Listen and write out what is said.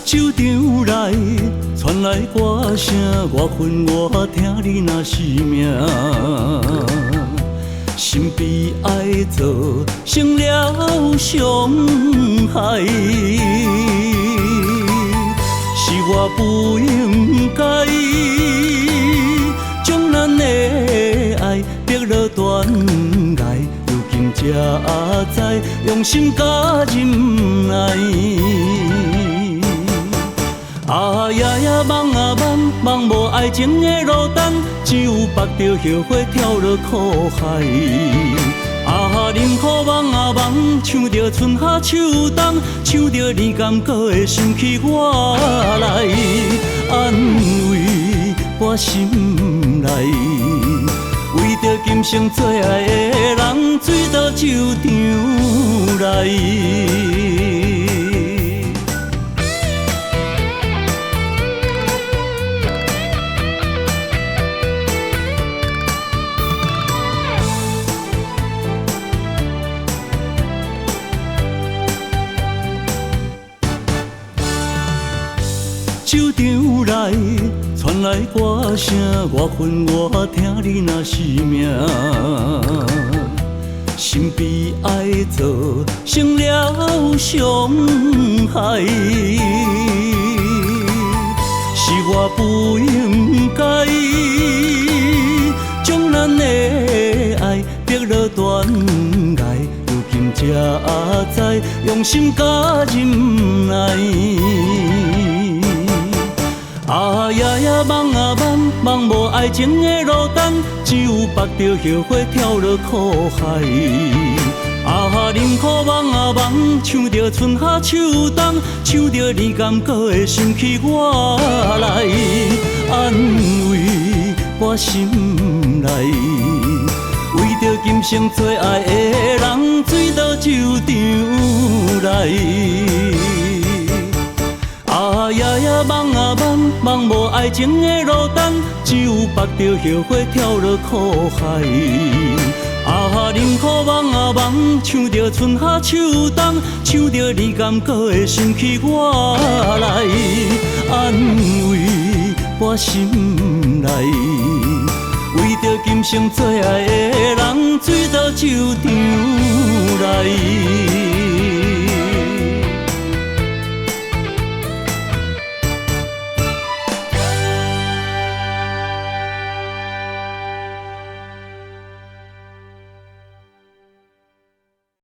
酒场内传来歌声，我恨我听你若是命，心悲哀造成了伤害，是我不应该将咱的爱逼落断崖，如今才知用心甲忍耐。啊呀呀，梦啊梦，梦无爱情的路灯，只有目着后悔跳落苦海。啊，忍苦梦啊梦，唱着春夏秋冬，唱着你甘搁会想起我来，安慰我心内。为着今生最爱的人，醉倒酒场内。酒场内传来歌声，我恨我听你若是命，心悲哀造成了伤害，是我不应该将咱的爱逼落断崖，如今才知用心甲忍耐。啊呀呀，梦啊梦，梦无爱情的路灯，只有目着后悔跳落苦海。啊，忍苦梦啊梦，唱着春夏秋冬，唱着你甘搁会想起我来，安慰我心内。为着今生最爱的人，醉倒酒场内。啊呀呀，梦啊梦，梦无爱情的路灯，只有目着后悔跳落苦海。啊，忍苦梦啊梦，唱着春夏秋冬，唱着你甘搁会想起我来，安慰我心内。为着今生最爱的人，醉倒酒场内。